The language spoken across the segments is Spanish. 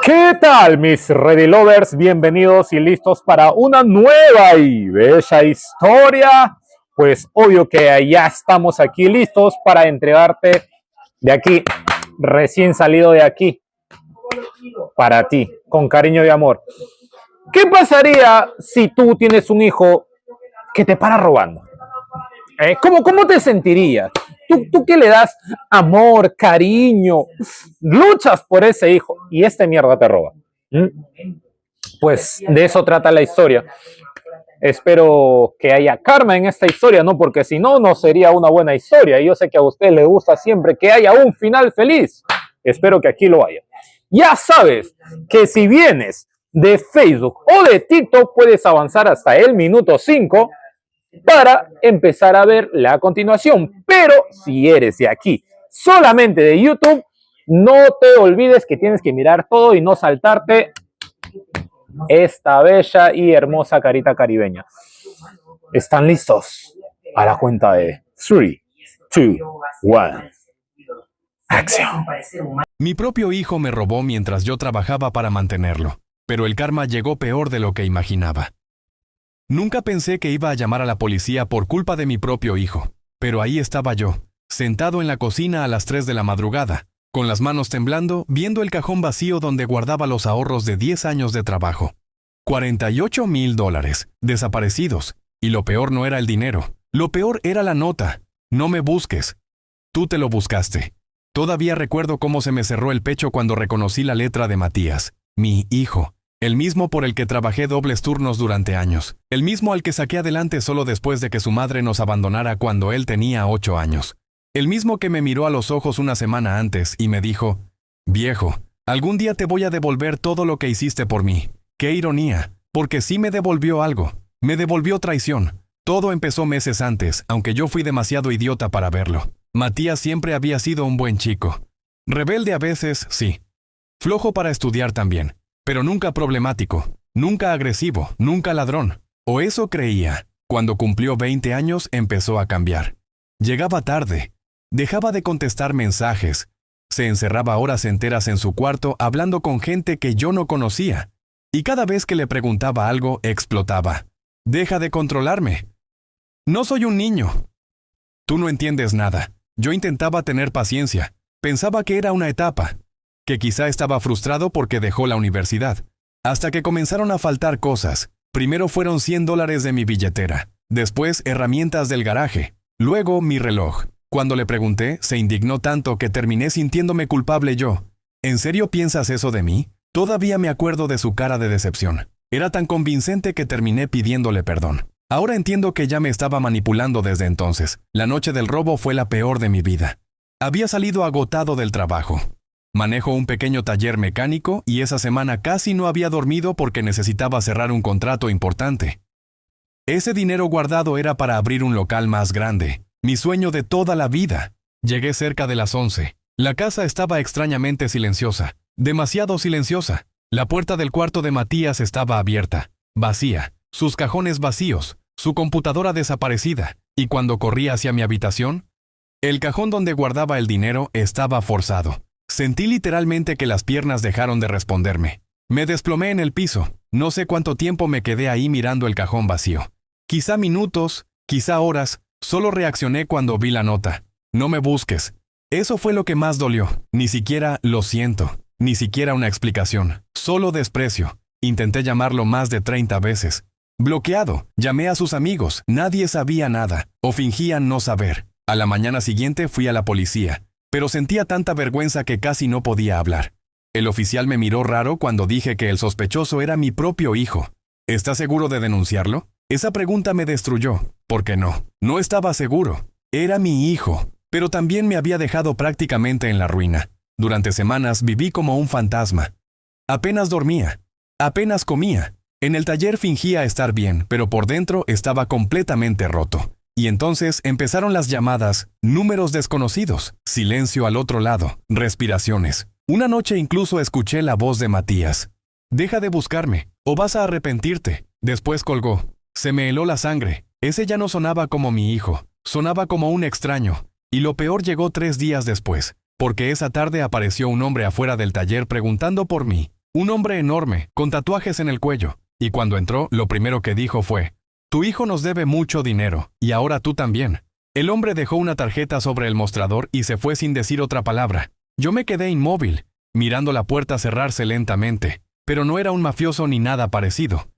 ¿Qué tal, mis Ready Lovers? Bienvenidos y listos para una nueva y bella historia. Pues obvio que ya estamos aquí listos para entregarte de aquí, recién salido de aquí, para ti, con cariño y amor. ¿Qué pasaría si tú tienes un hijo que te para robando? ¿Cómo te sentirías? ¿Tú que le das amor, cariño, luchas por ese hijo y este mierda te roba? Pues de eso trata la historia. Espero que haya karma en esta historia, ¿no? Porque si no, no sería una buena historia. Y yo sé que a usted le gusta siempre que haya un final feliz. Espero que aquí lo haya. Ya sabes que si vienes de Facebook o de TikTok, puedes avanzar hasta el minuto 5 para empezar a ver la continuación. Pero si eres de aquí, solamente de YouTube, no te olvides que tienes que mirar todo y no saltarte esta bella y hermosa carita caribeña. ¿Están listos? A la cuenta de 3, 2, 1. Acción. Mi propio hijo me robó mientras yo trabajaba para mantenerlo, pero el karma llegó peor de lo que imaginaba. Nunca pensé que iba a llamar a la policía por culpa de mi propio hijo, pero ahí estaba yo, sentado en la cocina a las 3 de la madrugada, con las manos temblando, viendo el cajón vacío donde guardaba los ahorros de 10 años de trabajo. $48,000, desaparecidos, y lo peor no era el dinero, lo peor era la nota. No me busques. Tú te lo buscaste. Todavía recuerdo cómo se me cerró el pecho cuando reconocí la letra de Matías, mi hijo. El mismo por el que trabajé dobles turnos durante años. El mismo al que saqué adelante solo después de que su madre nos abandonara cuando él tenía 8 años. El mismo que me miró a los ojos una semana antes y me dijo, «Viejo, algún día te voy a devolver todo lo que hiciste por mí». ¡Qué ironía! Porque sí me devolvió algo. Me devolvió traición. Todo empezó meses antes, aunque yo fui demasiado idiota para verlo. Matías siempre había sido un buen chico. Rebelde a veces, sí. Flojo para estudiar también. Pero nunca problemático, nunca agresivo, nunca ladrón. O eso creía. Cuando cumplió 20 años empezó a cambiar. Llegaba tarde. Dejaba de contestar mensajes. Se encerraba horas enteras en su cuarto hablando con gente que yo no conocía. Y cada vez que le preguntaba algo, explotaba. «Deja de controlarme. No soy un niño». Tú no entiendes nada. Yo intentaba tener paciencia. Pensaba que era una etapa. Que quizá estaba frustrado porque dejó la universidad. Hasta que comenzaron a faltar cosas. Primero fueron $100 de mi billetera. Después herramientas del garaje. Luego mi reloj. Cuando le pregunté, se indignó tanto que terminé sintiéndome culpable yo. ¿En serio piensas eso de mí? Todavía me acuerdo de su cara de decepción. Era tan convincente que terminé pidiéndole perdón. Ahora entiendo que ya me estaba manipulando desde entonces. La noche del robo fue la peor de mi vida. Había salido agotado del trabajo. Manejo un pequeño taller mecánico y esa semana casi no había dormido porque necesitaba cerrar un contrato importante. Ese dinero guardado era para abrir un local más grande. Mi sueño de toda la vida. Llegué cerca de las 11. La casa estaba extrañamente silenciosa. Demasiado silenciosa. La puerta del cuarto de Matías estaba abierta, vacía, sus cajones vacíos, su computadora desaparecida, y cuando corrí hacia mi habitación, el cajón donde guardaba el dinero estaba forzado. Sentí literalmente que las piernas dejaron de responderme. Me desplomé en el piso. No sé cuánto tiempo me quedé ahí mirando el cajón vacío. Quizá minutos, quizá horas, solo reaccioné cuando vi la nota. «No me busques». Eso fue lo que más dolió. Ni siquiera «lo siento». Ni siquiera una explicación, solo desprecio. Intenté llamarlo más de 30 veces. Bloqueado, llamé a sus amigos, nadie sabía nada, o fingían no saber. A la mañana siguiente fui a la policía, pero sentía tanta vergüenza que casi no podía hablar. El oficial me miró raro cuando dije que el sospechoso era mi propio hijo. ¿Estás seguro de denunciarlo? Esa pregunta me destruyó. ¿Por qué no? No estaba seguro. Era mi hijo, pero también me había dejado prácticamente en la ruina. Durante semanas viví como un fantasma. Apenas dormía, apenas comía. En el taller fingía estar bien, pero por dentro estaba completamente roto. Y entonces empezaron las llamadas, números desconocidos, silencio al otro lado, respiraciones. Una noche incluso escuché la voz de Matías. «Deja de buscarme, o vas a arrepentirte». Después colgó. Se me heló la sangre. Ese ya no sonaba como mi hijo, sonaba como un extraño. Y lo peor llegó 3 días después. Porque esa tarde apareció un hombre afuera del taller preguntando por mí. Un hombre enorme, con tatuajes en el cuello, y cuando entró, lo primero que dijo fue: «Tu hijo nos debe mucho dinero, y ahora tú también». El hombre dejó una tarjeta sobre el mostrador y se fue sin decir otra palabra. Yo me quedé inmóvil, mirando la puerta cerrarse lentamente, pero no era un mafioso ni nada parecido.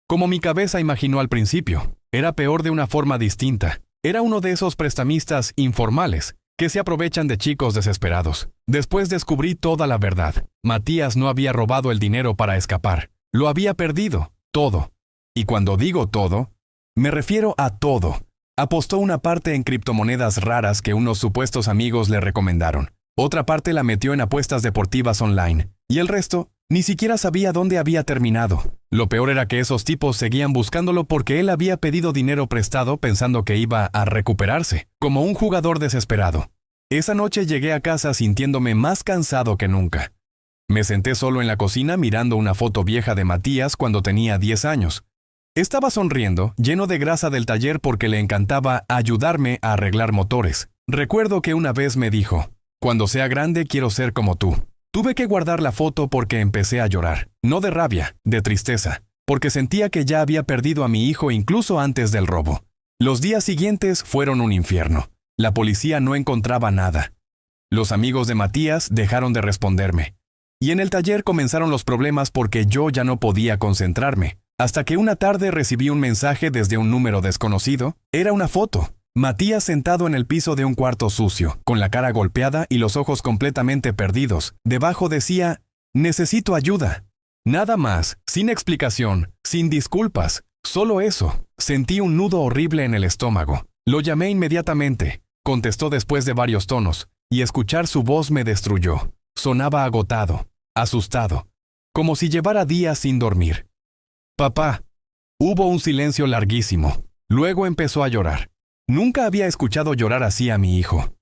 Como mi cabeza imaginó al principio, era peor de una forma distinta. Era uno de esos prestamistas informales que se aprovechan de chicos desesperados. Después descubrí toda la verdad. Matías no había robado el dinero para escapar. Lo había perdido, todo. Y cuando digo todo, me refiero a todo. Apostó una parte en criptomonedas raras que unos supuestos amigos le recomendaron. Otra parte la metió en apuestas deportivas online. Y el resto, ni siquiera sabía dónde había terminado. Lo peor era que esos tipos seguían buscándolo porque él había pedido dinero prestado pensando que iba a recuperarse, como un jugador desesperado. Esa noche llegué a casa sintiéndome más cansado que nunca. Me senté solo en la cocina mirando una foto vieja de Matías cuando tenía 10 años. Estaba sonriendo, lleno de grasa del taller porque le encantaba ayudarme a arreglar motores. Recuerdo que una vez me dijo: «Cuando sea grande quiero ser como tú». Tuve que guardar la foto porque empecé a llorar, no de rabia, de tristeza, porque sentía que ya había perdido a mi hijo incluso antes del robo. Los días siguientes fueron un infierno. La policía no encontraba nada. Los amigos de Matías dejaron de responderme. Y en el taller comenzaron los problemas porque yo ya no podía concentrarme. Hasta que una tarde recibí un mensaje desde un número desconocido. Era una foto. Matías sentado en el piso de un cuarto sucio, con la cara golpeada y los ojos completamente perdidos. Debajo decía: «Necesito ayuda». Nada más, sin explicación, sin disculpas, solo eso. Sentí un nudo horrible en el estómago. Lo llamé inmediatamente. Contestó después de varios tonos, y escuchar su voz me destruyó. Sonaba agotado, asustado, como si llevara días sin dormir. «Papá». Hubo un silencio larguísimo. Luego empezó a llorar. Nunca había escuchado llorar así a mi hijo.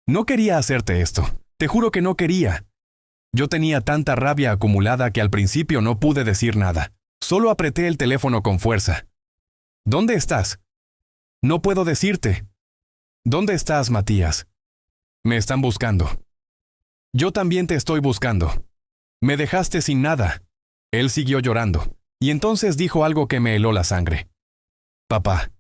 «No quería hacerte esto. Te juro que no quería». Yo tenía tanta rabia acumulada que al principio no pude decir nada. Solo apreté el teléfono con fuerza. «¿Dónde estás?» «No puedo decirte». «¿Dónde estás, Matías?» «Me están buscando». «Yo también te estoy buscando». «Me dejaste sin nada». Él siguió llorando, y entonces dijo algo que me heló la sangre. «Papá,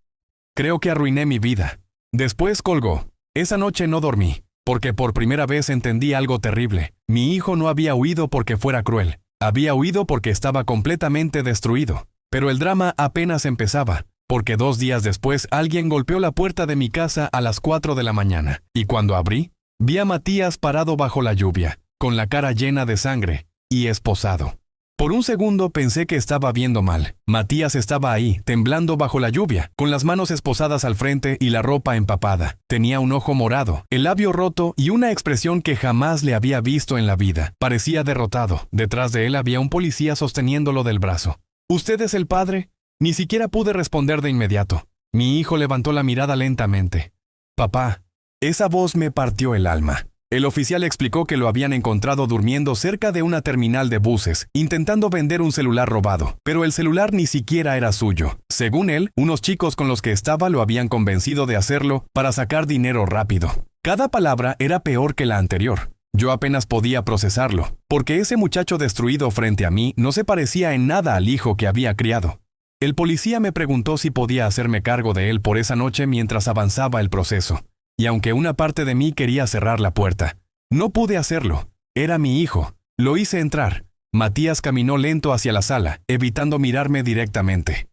creo que arruiné mi vida». Después colgó. Esa noche no dormí, porque por primera vez entendí algo terrible. Mi hijo no había huido porque fuera cruel. Había huido porque estaba completamente destruido. Pero el drama apenas empezaba, porque 2 días después alguien golpeó la puerta de mi casa a las 4 de la mañana. Y cuando abrí, vi a Matías parado bajo la lluvia, con la cara llena de sangre, y esposado. Por un segundo pensé que estaba viendo mal. Matías estaba ahí, temblando bajo la lluvia, con las manos esposadas al frente y la ropa empapada. Tenía un ojo morado, el labio roto y una expresión que jamás le había visto en la vida. Parecía derrotado. Detrás de él había un policía sosteniéndolo del brazo. «¿Usted es el padre?» Ni siquiera pude responder de inmediato. Mi hijo levantó la mirada lentamente. «Papá». Esa voz me partió el alma. El oficial explicó que lo habían encontrado durmiendo cerca de una terminal de buses, intentando vender un celular robado, pero el celular ni siquiera era suyo. Según él, unos chicos con los que estaba lo habían convencido de hacerlo para sacar dinero rápido. Cada palabra era peor que la anterior. Yo apenas podía procesarlo, porque ese muchacho destruido frente a mí no se parecía en nada al hijo que había criado. El policía me preguntó si podía hacerme cargo de él por esa noche mientras avanzaba el proceso. Y aunque una parte de mí quería cerrar la puerta, no pude hacerlo. Era mi hijo. Lo hice entrar. Matías caminó lento hacia la sala, evitando mirarme directamente.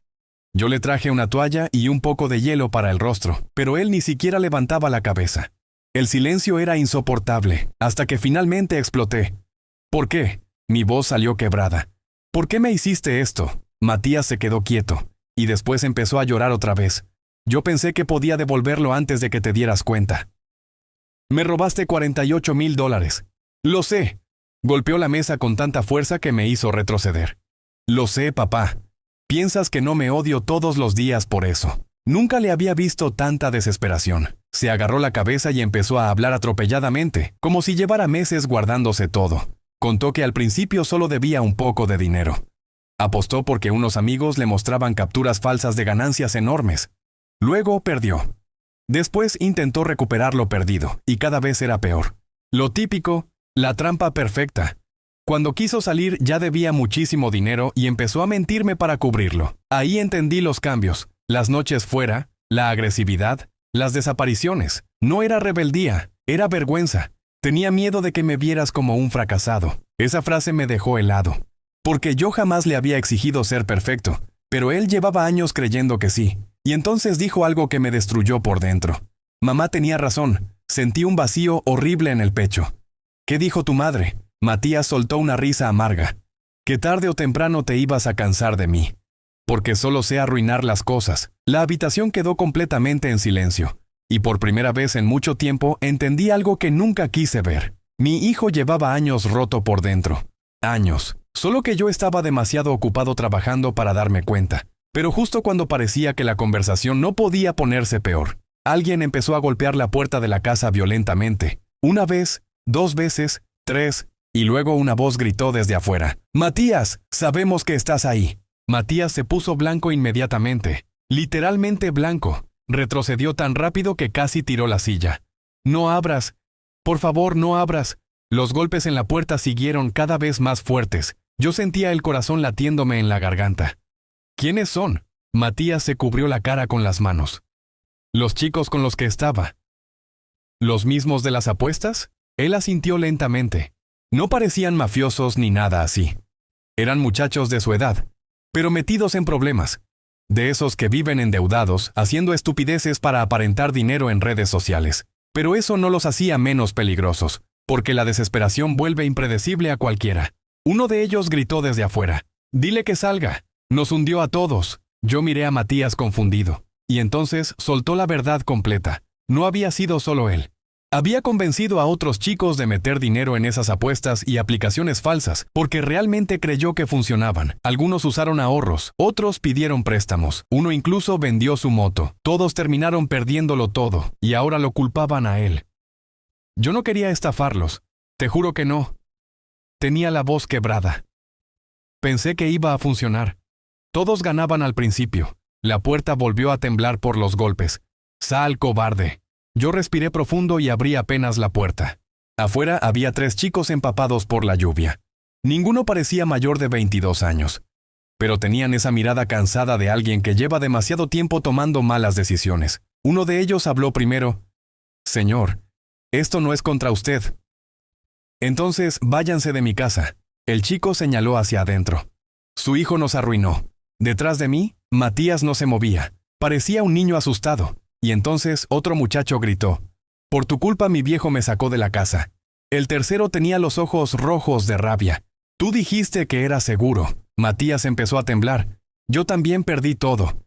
Yo le traje una toalla y un poco de hielo para el rostro, pero él ni siquiera levantaba la cabeza. El silencio era insoportable, hasta que finalmente exploté. «¿Por qué?» Mi voz salió quebrada. «¿Por qué me hiciste esto?» Matías se quedó quieto, y después empezó a llorar otra vez. Yo pensé que podía devolverlo antes de que te dieras cuenta. «Me robaste $48,000. Lo sé». Golpeó la mesa con tanta fuerza que me hizo retroceder. «Lo sé, papá. Piensas que no me odio todos los días por eso». Nunca le había visto tanta desesperación. Se agarró la cabeza y empezó a hablar atropelladamente, como si llevara meses guardándose todo. Contó que al principio solo debía un poco de dinero. Apostó porque unos amigos le mostraban capturas falsas de ganancias enormes. Luego perdió. Después intentó recuperar lo perdido, y cada vez era peor. Lo típico, la trampa perfecta. Cuando quiso salir ya debía muchísimo dinero y empezó a mentirme para cubrirlo. Ahí entendí los cambios, las noches fuera, la agresividad, las desapariciones. No era rebeldía, era vergüenza. Tenía miedo de que me vieras como un fracasado. Esa frase me dejó helado, porque yo jamás le había exigido ser perfecto, pero él llevaba años creyendo que sí. Y entonces dijo algo que me destruyó por dentro. Mamá tenía razón, sentí un vacío horrible en el pecho. ¿Qué dijo tu madre? Matías soltó una risa amarga. Que tarde o temprano te ibas a cansar de mí. Porque solo sé arruinar las cosas. La habitación quedó completamente en silencio. Y por primera vez en mucho tiempo entendí algo que nunca quise ver. Mi hijo llevaba años roto por dentro. Años. Solo que yo estaba demasiado ocupado trabajando para darme cuenta. Pero justo cuando parecía que la conversación no podía ponerse peor, alguien empezó a golpear la puerta de la casa violentamente. Una vez, 2 veces, 3, y luego una voz gritó desde afuera. «Matías, sabemos que estás ahí». Matías se puso blanco inmediatamente. Literalmente blanco. Retrocedió tan rápido que casi tiró la silla. «No abras. Por favor, no abras». Los golpes en la puerta siguieron cada vez más fuertes. Yo sentía el corazón latiéndome en la garganta. ¿Quiénes son? Matías se cubrió la cara con las manos. Los chicos con los que estaba. ¿Los mismos de las apuestas? Él asintió lentamente. No parecían mafiosos ni nada así. Eran muchachos de su edad, pero metidos en problemas. De esos que viven endeudados, haciendo estupideces para aparentar dinero en redes sociales. Pero eso no los hacía menos peligrosos, porque la desesperación vuelve impredecible a cualquiera. Uno de ellos gritó desde afuera. «Dile que salga». Nos hundió a todos. Yo miré a Matías confundido. Y entonces soltó la verdad completa. No había sido solo él. Había convencido a otros chicos de meter dinero en esas apuestas y aplicaciones falsas, porque realmente creyó que funcionaban. Algunos usaron ahorros, otros pidieron préstamos. Uno incluso vendió su moto. Todos terminaron perdiéndolo todo, y ahora lo culpaban a él. Yo no quería estafarlos. Te juro que no. Tenía la voz quebrada. Pensé que iba a funcionar. Todos ganaban al principio. La puerta volvió a temblar por los golpes. «Sal, cobarde». Yo respiré profundo y abrí apenas la puerta. Afuera había 3 chicos empapados por la lluvia. Ninguno parecía mayor de 22 años. Pero tenían esa mirada cansada de alguien que lleva demasiado tiempo tomando malas decisiones. Uno de ellos habló primero. «Señor, esto no es contra usted». «Entonces, váyanse de mi casa». El chico señaló hacia adentro. «Su hijo nos arruinó». Detrás de mí, Matías no se movía. Parecía un niño asustado. Y entonces otro muchacho gritó. «Por tu culpa mi viejo me sacó de la casa». El tercero tenía los ojos rojos de rabia. «Tú dijiste que era seguro». Matías empezó a temblar. «Yo también perdí todo».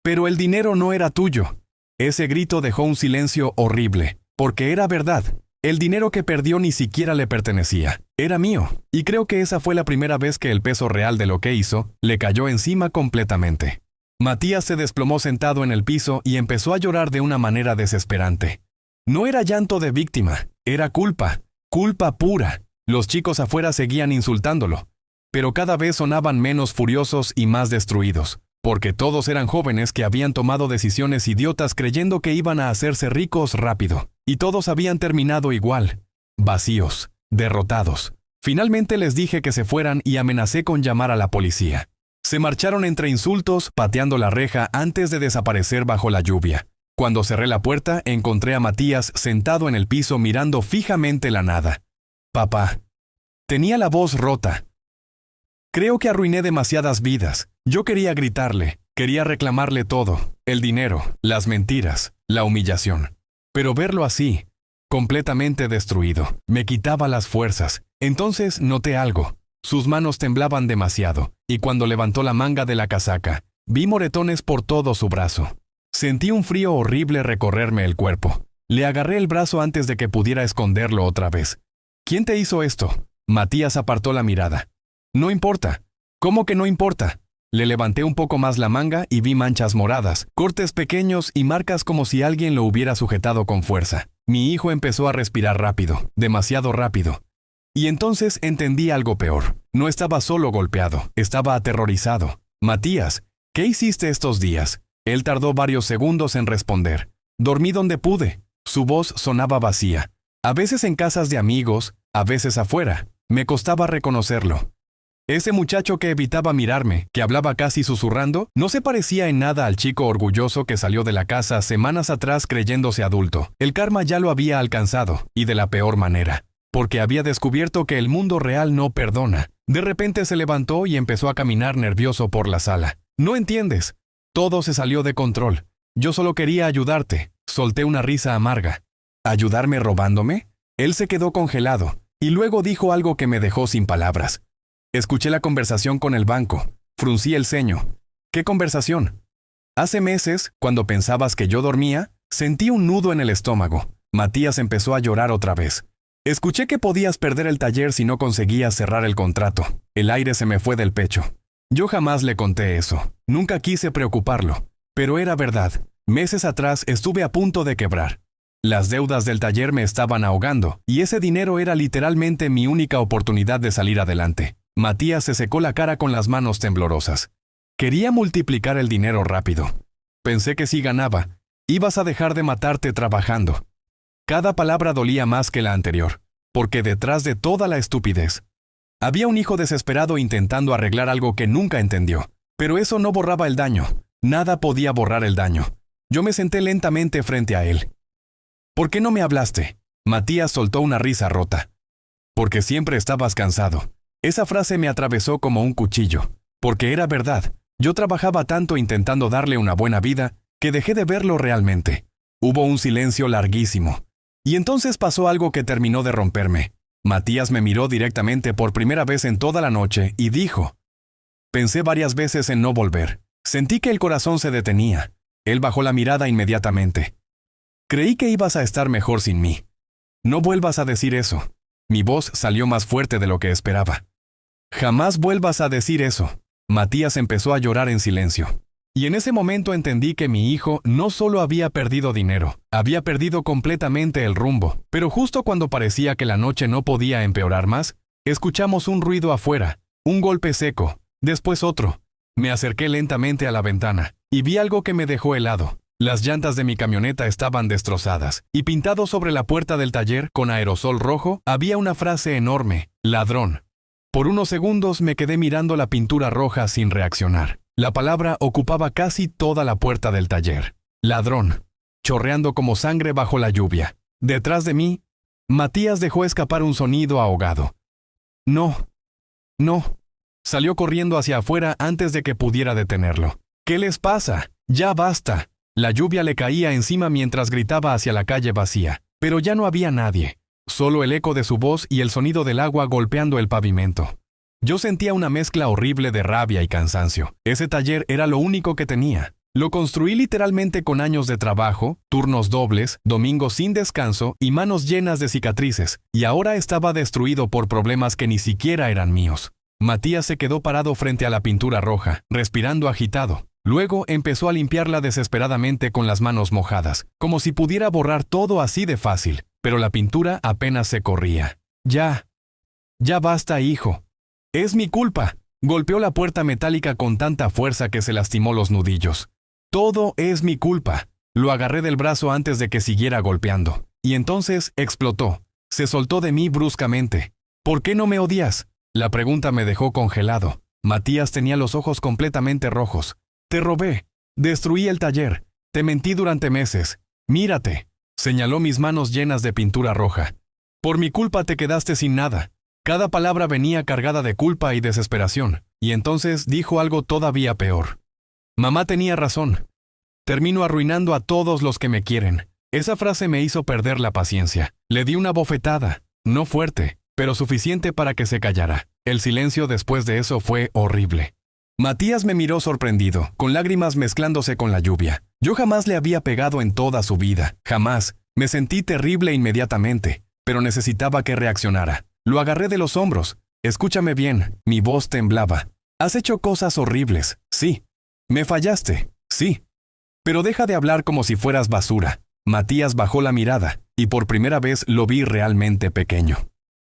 «Pero el dinero no era tuyo». Ese grito dejó un silencio horrible, porque era verdad. El dinero que perdió ni siquiera le pertenecía. Era mío. Y creo que esa fue la primera vez que el peso real de lo que hizo le cayó encima completamente. Matías se desplomó sentado en el piso y empezó a llorar de una manera desesperante. No era llanto de víctima, era culpa. Culpa pura. Los chicos afuera seguían insultándolo, pero cada vez sonaban menos furiosos y más destruidos, porque todos eran jóvenes que habían tomado decisiones idiotas creyendo que iban a hacerse ricos rápido, y todos habían terminado igual, vacíos, derrotados. Finalmente les dije que se fueran y amenacé con llamar a la policía. Se marcharon entre insultos, pateando la reja antes de desaparecer bajo la lluvia. Cuando cerré la puerta, encontré a Matías sentado en el piso mirando fijamente la nada. «Papá». Tenía la voz rota. Creo que arruiné demasiadas vidas. Yo quería gritarle, quería reclamarle todo, el dinero, las mentiras, la humillación. Pero verlo así, completamente destruido, me quitaba las fuerzas. Entonces noté algo. Sus manos temblaban demasiado, y cuando levantó la manga de la casaca, vi moretones por todo su brazo. Sentí un frío horrible recorrerme el cuerpo. Le agarré el brazo antes de que pudiera esconderlo otra vez. «¿Quién te hizo esto?» Matías apartó la mirada. «No importa». «¿Cómo que no importa?» Le levanté un poco más la manga y vi manchas moradas, cortes pequeños y marcas como si alguien lo hubiera sujetado con fuerza. Mi hijo empezó a respirar rápido, demasiado rápido. Y entonces entendí algo peor. No estaba solo golpeado, estaba aterrorizado. «Matías, ¿qué hiciste estos días?» Él tardó varios segundos en responder. «Dormí donde pude». Su voz sonaba vacía. A veces en casas de amigos, a veces afuera. Me costaba reconocerlo. Ese muchacho que evitaba mirarme, que hablaba casi susurrando, no se parecía en nada al chico orgulloso que salió de la casa semanas atrás creyéndose adulto. El karma ya lo había alcanzado, y de la peor manera, porque había descubierto que el mundo real no perdona. De repente se levantó y empezó a caminar nervioso por la sala. No entiendes. Todo se salió de control. Yo solo quería ayudarte. Solté una risa amarga. ¿Ayudarme robándome? Él se quedó congelado, y luego dijo algo que me dejó sin palabras. Escuché la conversación con el banco. Fruncí el ceño. ¿Qué conversación? Hace meses, cuando pensabas que yo dormía, sentí un nudo en el estómago. Matías empezó a llorar otra vez. Escuché que podías perder el taller si no conseguías cerrar el contrato. El aire se me fue del pecho. Yo jamás le conté eso. Nunca quise preocuparlo. Pero era verdad. Meses atrás estuve a punto de quebrar. Las deudas del taller me estaban ahogando, y ese dinero era literalmente mi única oportunidad de salir adelante. Matías se secó la cara con las manos temblorosas. Quería multiplicar el dinero rápido. Pensé que si ganaba, ibas a dejar de matarte trabajando. Cada palabra dolía más que la anterior, porque detrás de toda la estupidez, había un hijo desesperado intentando arreglar algo que nunca entendió. Pero eso no borraba el daño. Nada podía borrar el daño. Yo me senté lentamente frente a él. ¿Por qué no me hablaste? Matías soltó una risa rota. Porque siempre estabas cansado. Esa frase me atravesó como un cuchillo. Porque era verdad. Yo trabajaba tanto intentando darle una buena vida, que dejé de verlo realmente. Hubo un silencio larguísimo. Y entonces pasó algo que terminó de romperme. Matías me miró directamente por primera vez en toda la noche y dijo: pensé varias veces en no volver. Sentí que el corazón se detenía. Él bajó la mirada inmediatamente. Creí que ibas a estar mejor sin mí. No vuelvas a decir eso. Mi voz salió más fuerte de lo que esperaba. Jamás vuelvas a decir eso. Matías empezó a llorar en silencio. Y en ese momento entendí que mi hijo no solo había perdido dinero, había perdido completamente el rumbo. Pero justo cuando parecía que la noche no podía empeorar más, escuchamos un ruido afuera, un golpe seco, después otro. Me acerqué lentamente a la ventana y vi algo que me dejó helado. Las llantas de mi camioneta estaban destrozadas, y pintado sobre la puerta del taller con aerosol rojo había una frase enorme: ladrón. Por unos segundos me quedé mirando la pintura roja sin reaccionar. La palabra ocupaba casi toda la puerta del taller. Ladrón, chorreando como sangre bajo la lluvia. Detrás de mí, Matías dejó escapar un sonido ahogado. No. Salió corriendo hacia afuera antes de que pudiera detenerlo. ¿Qué les pasa? Ya basta. La lluvia le caía encima mientras gritaba hacia la calle vacía, pero ya no había nadie, solo el eco de su voz y el sonido del agua golpeando el pavimento. Yo sentía una mezcla horrible de rabia y cansancio. Ese taller era lo único que tenía. Lo construí literalmente con años de trabajo, turnos dobles, domingos sin descanso y manos llenas de cicatrices, y ahora estaba destruido por problemas que ni siquiera eran míos. Matías se quedó parado frente a la pintura roja, respirando agitado. Luego empezó a limpiarla desesperadamente con las manos mojadas, como si pudiera borrar todo así de fácil, pero la pintura apenas se corría. Ya basta, hijo. Es mi culpa. Golpeó la puerta metálica con tanta fuerza que se lastimó los nudillos. Todo es mi culpa. Lo agarré del brazo antes de que siguiera golpeando, y entonces explotó. Se soltó de mí bruscamente. ¿Por qué no me odias? La pregunta me dejó congelado. Matías tenía los ojos completamente rojos. Te robé, destruí el taller, te mentí durante meses. Mírate, señaló mis manos llenas de pintura roja. Por mi culpa te quedaste sin nada. Cada palabra venía cargada de culpa y desesperación, y entonces dijo algo todavía peor. Mamá tenía razón. Termino arruinando a todos los que me quieren. Esa frase me hizo perder la paciencia. Le di una bofetada, no fuerte, pero suficiente para que se callara. El silencio después de eso fue horrible. Matías me miró sorprendido, con lágrimas mezclándose con la lluvia. Yo jamás le había pegado en toda su vida, jamás. Me sentí terrible inmediatamente, pero necesitaba que reaccionara. Lo agarré de los hombros. Escúchame bien, mi voz temblaba. Has hecho cosas horribles, sí. Me fallaste, sí. Pero deja de hablar como si fueras basura. Matías bajó la mirada, y por primera vez lo vi realmente pequeño.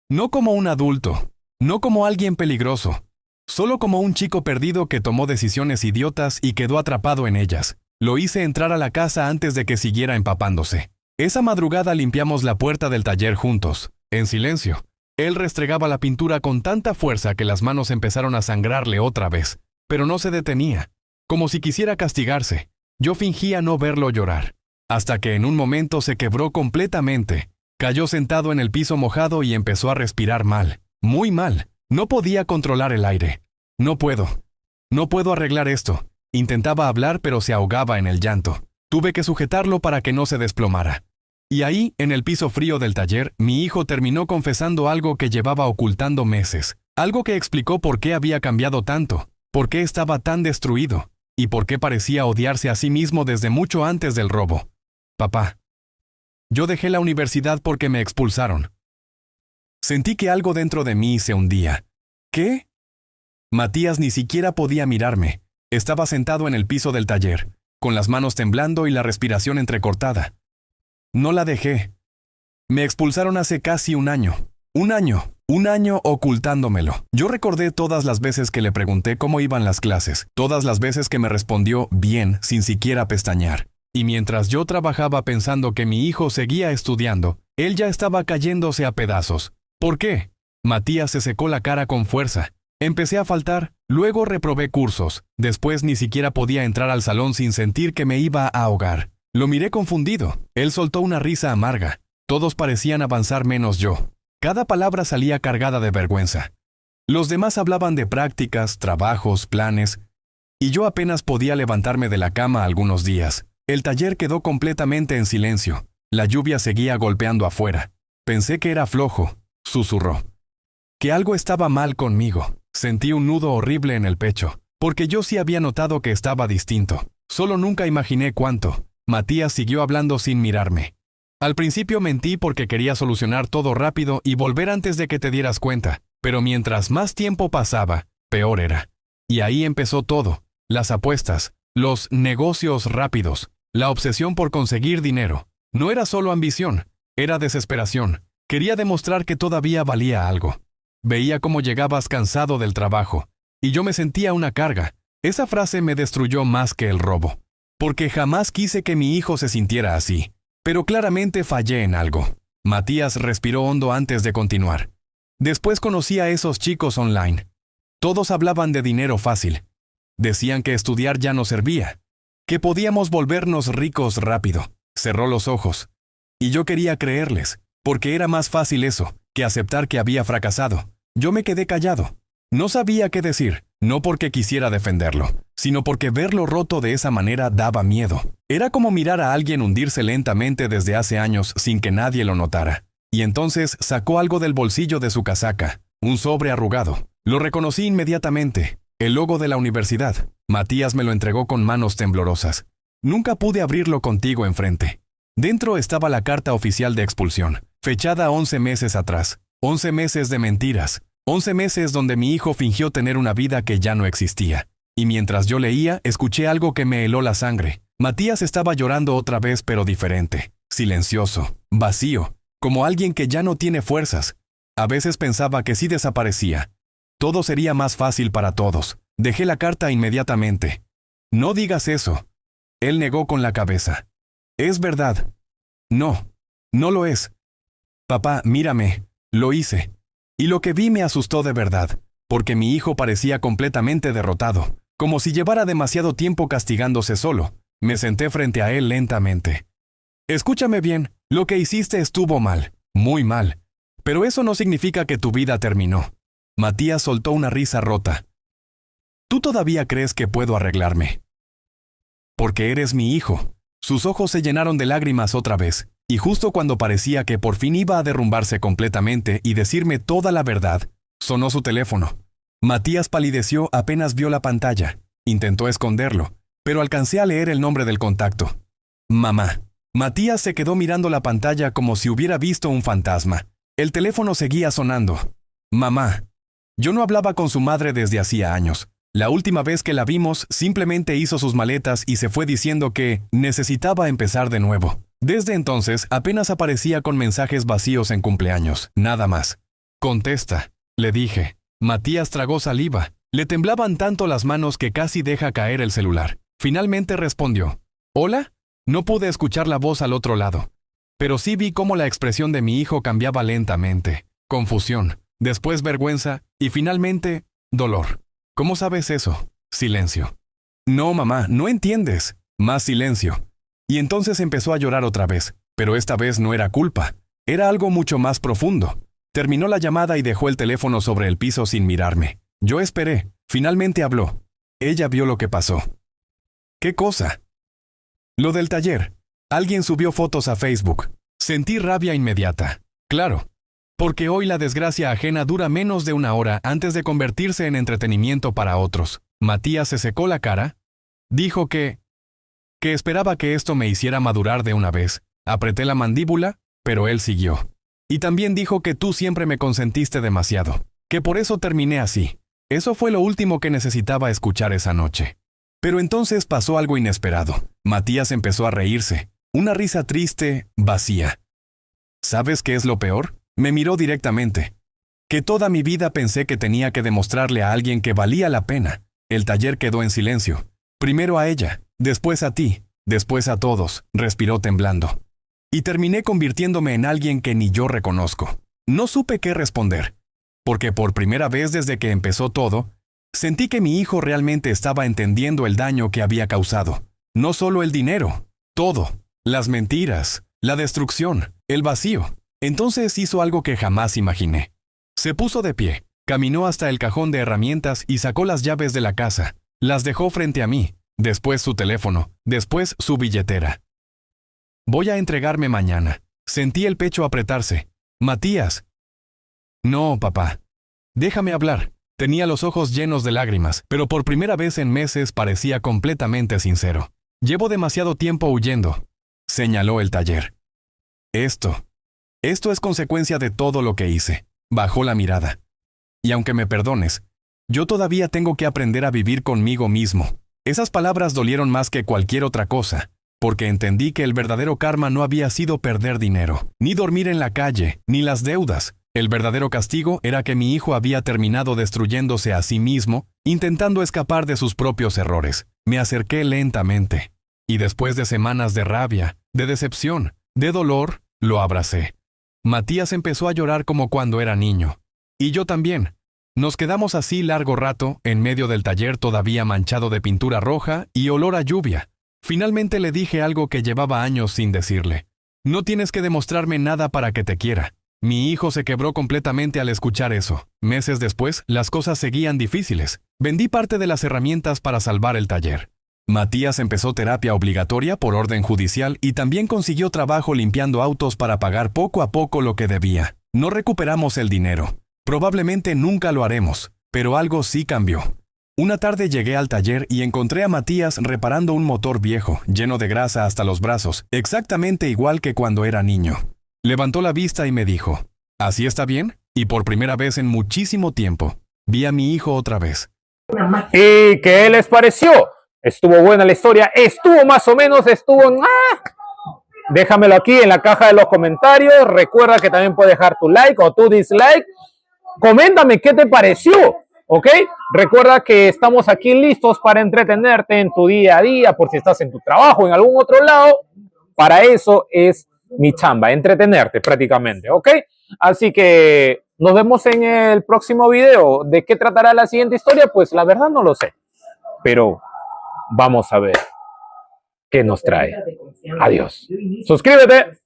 No como un adulto, no como alguien peligroso. Solo como un chico perdido que tomó decisiones idiotas y quedó atrapado en ellas. Lo hice entrar a la casa antes de que siguiera empapándose. Esa madrugada limpiamos la puerta del taller juntos, en silencio. Él restregaba la pintura con tanta fuerza que las manos empezaron a sangrarle otra vez, pero no se detenía, como si quisiera castigarse. Yo fingía no verlo llorar, hasta que en un momento se quebró completamente. Cayó sentado en el piso mojado y empezó a respirar mal, muy mal. No podía controlar el aire. No puedo arreglar esto. Intentaba hablar, pero se ahogaba en el llanto. Tuve que sujetarlo para que no se desplomara. Y ahí, en el piso frío del taller, mi hijo terminó confesando algo que llevaba ocultando meses. Algo que explicó por qué había cambiado tanto, por qué estaba tan destruido, y por qué parecía odiarse a sí mismo desde mucho antes del robo. Papá, yo dejé la universidad porque me expulsaron. Sentí que algo dentro de mí se hundía. ¿Qué? Matías ni siquiera podía mirarme. Estaba sentado en el piso del taller, con las manos temblando y la respiración entrecortada. No la dejé. Me expulsaron hace casi un año. Un año ocultándomelo. Yo recordé todas las veces que le pregunté cómo iban las clases, todas las veces que me respondió bien sin siquiera pestañear. Y mientras yo trabajaba pensando que mi hijo seguía estudiando, él ya estaba cayéndose a pedazos. ¿Por qué? Matías se secó la cara con fuerza. Empecé a faltar, luego reprobé cursos, después ni siquiera podía entrar al salón sin sentir que me iba a ahogar. Lo miré confundido. Él soltó una risa amarga. Todos parecían avanzar menos yo. Cada palabra salía cargada de vergüenza. Los demás hablaban de prácticas, trabajos, planes, y yo apenas podía levantarme de la cama algunos días. El taller quedó completamente en silencio. La lluvia seguía golpeando afuera. Pensé que era flojo, susurró. Que algo estaba mal conmigo. Sentí un nudo horrible en el pecho, porque yo sí había notado que estaba distinto. Solo nunca imaginé cuánto. Matías siguió hablando sin mirarme. Al principio mentí porque quería solucionar todo rápido y volver antes de que te dieras cuenta, pero mientras más tiempo pasaba, peor era. Y ahí empezó todo, las apuestas, los negocios rápidos, la obsesión por conseguir dinero. No era solo ambición, era desesperación. Quería demostrar que todavía valía algo. Veía cómo llegabas cansado del trabajo, y yo me sentía una carga. Esa frase me destruyó más que el robo, porque jamás quise que mi hijo se sintiera así. Pero claramente fallé en algo. Matías respiró hondo antes de continuar. Después conocí a esos chicos online. Todos hablaban de dinero fácil. Decían que estudiar ya no servía, que podíamos volvernos ricos rápido. Cerró los ojos. Y yo quería creerles, porque era más fácil eso, que aceptar que había fracasado. Yo me quedé callado. No sabía qué decir, no porque quisiera defenderlo, sino porque verlo roto de esa manera daba miedo. Era como mirar a alguien hundirse lentamente desde hace años sin que nadie lo notara. Y entonces sacó algo del bolsillo de su casaca, un sobre arrugado. Lo reconocí inmediatamente, el logo de la universidad. Matías me lo entregó con manos temblorosas. Nunca pude abrirlo contigo enfrente. Dentro estaba la carta oficial de expulsión, fechada 11 meses atrás. 11 meses de mentiras. 11 meses donde mi hijo fingió tener una vida que ya no existía. Y mientras yo leía, escuché algo que me heló la sangre. Matías estaba llorando otra vez, pero diferente. Silencioso, vacío, como alguien que ya no tiene fuerzas. A veces pensaba que si desaparecía, todo sería más fácil para todos. Dejé la carta inmediatamente. No digas eso. Él negó con la cabeza. Es verdad. No, no lo es. Papá, mírame. Lo hice. Y lo que vi me asustó de verdad, porque mi hijo parecía completamente derrotado, como si llevara demasiado tiempo castigándose solo. Me senté frente a él lentamente. Escúchame bien, lo que hiciste estuvo mal, muy mal. Pero eso no significa que tu vida terminó. Matías soltó una risa rota. ¿Tú todavía crees que puedo arreglarme? Porque eres mi hijo. Sus ojos se llenaron de lágrimas otra vez. Y justo cuando parecía que por fin iba a derrumbarse completamente y decirme toda la verdad, sonó su teléfono. Matías palideció apenas vio la pantalla. Intentó esconderlo, pero alcancé a leer el nombre del contacto. Mamá. Matías se quedó mirando la pantalla como si hubiera visto un fantasma. El teléfono seguía sonando. Mamá. Yo no hablaba con su madre desde hacía años. La última vez que la vimos, simplemente hizo sus maletas y se fue diciendo que necesitaba empezar de nuevo. Desde entonces, apenas aparecía con mensajes vacíos en cumpleaños, nada más. Contesta, le dije. Matías tragó saliva. Le temblaban tanto las manos que casi deja caer el celular. Finalmente respondió. ¿Hola? No pude escuchar la voz al otro lado, pero sí vi cómo la expresión de mi hijo cambiaba lentamente. confusión, después vergüenza y finalmente dolor. ¿Cómo sabes eso? Silencio. No, mamá, no entiendes. Más silencio. Y entonces empezó a llorar otra vez, pero esta vez no era culpa, era algo mucho más profundo. Terminó la llamada y dejó el teléfono sobre el piso sin mirarme. Yo esperé. Finalmente habló. Ella vio lo que pasó. ¿Qué cosa? Lo del taller. Alguien subió fotos a Facebook. Sentí rabia inmediata. Claro. Porque hoy la desgracia ajena dura menos de una hora antes de convertirse en entretenimiento para otros. Matías se secó la cara. Dijo que esperaba que esto me hiciera madurar de una vez. Apreté la mandíbula, pero él siguió. Y también dijo que tú siempre me consentiste demasiado, que por eso terminé así. Eso fue lo último que necesitaba escuchar esa noche. Pero entonces pasó algo inesperado. Matías empezó a reírse, una risa triste, vacía. ¿Sabes qué es lo peor? Me miró directamente. Que toda mi vida pensé que tenía que demostrarle a alguien que valía la pena. El taller quedó en silencio. Primero a ella, después a ti, después a todos, respiró temblando. Y terminé convirtiéndome en alguien que ni yo reconozco. No supe qué responder, porque por primera vez desde que empezó todo, sentí que mi hijo realmente estaba entendiendo el daño que había causado. No solo el dinero, todo, las mentiras, la destrucción, el vacío. Entonces hizo algo que jamás imaginé. Se puso de pie, caminó hasta el cajón de herramientas y sacó las llaves de la casa. Las dejó frente a mí, después su teléfono, después su billetera. Voy a entregarme mañana. Sentí el pecho apretarse. Matías. No, papá. Déjame hablar. Tenía los ojos llenos de lágrimas, pero por primera vez en meses parecía completamente sincero. Llevo demasiado tiempo huyendo, señaló el taller. Esto es consecuencia de todo lo que hice. Bajó la mirada. Y aunque me perdones, yo todavía tengo que aprender a vivir conmigo mismo. Esas palabras dolieron más que cualquier otra cosa, porque entendí que el verdadero karma no había sido perder dinero, ni dormir en la calle, ni las deudas. El verdadero castigo era que mi hijo había terminado destruyéndose a sí mismo, intentando escapar de sus propios errores. Me acerqué lentamente, y después de semanas de rabia, de decepción, de dolor, lo abracé. Matías empezó a llorar como cuando era niño. Y yo también. Nos quedamos así largo rato, en medio del taller todavía manchado de pintura roja y olor a lluvia. Finalmente le dije algo que llevaba años sin decirle. No tienes que demostrarme nada para que te quiera. Mi hijo se quebró completamente al escuchar eso. Meses después, las cosas seguían difíciles. Vendí parte de las herramientas para salvar el taller. Matías empezó terapia obligatoria por orden judicial y también consiguió trabajo limpiando autos para pagar poco a poco lo que debía. No recuperamos el dinero. Probablemente nunca lo haremos, pero algo sí cambió. Una tarde llegué al taller y encontré a Matías reparando un motor viejo, lleno de grasa hasta los brazos, exactamente igual que cuando era niño. Levantó la vista y me dijo, ¿así está bien? Y por primera vez en muchísimo tiempo, vi a mi hijo otra vez. ¿Y qué les pareció? ¿Estuvo buena la historia? ¿Estuvo más o menos? Déjamelo aquí en la caja de los comentarios. Recuerda que también puedes dejar tu like o tu dislike. Coméntame qué te pareció, ¿ok? Recuerda que estamos aquí listos para entretenerte en tu día a día, por si estás en tu trabajo o en algún otro lado. Para eso es mi chamba, entretenerte prácticamente, ¿ok? Así que nos vemos en el próximo video. ¿De qué tratará la siguiente historia? Pues la verdad no lo sé, pero vamos a ver qué nos trae. Adiós. Suscríbete.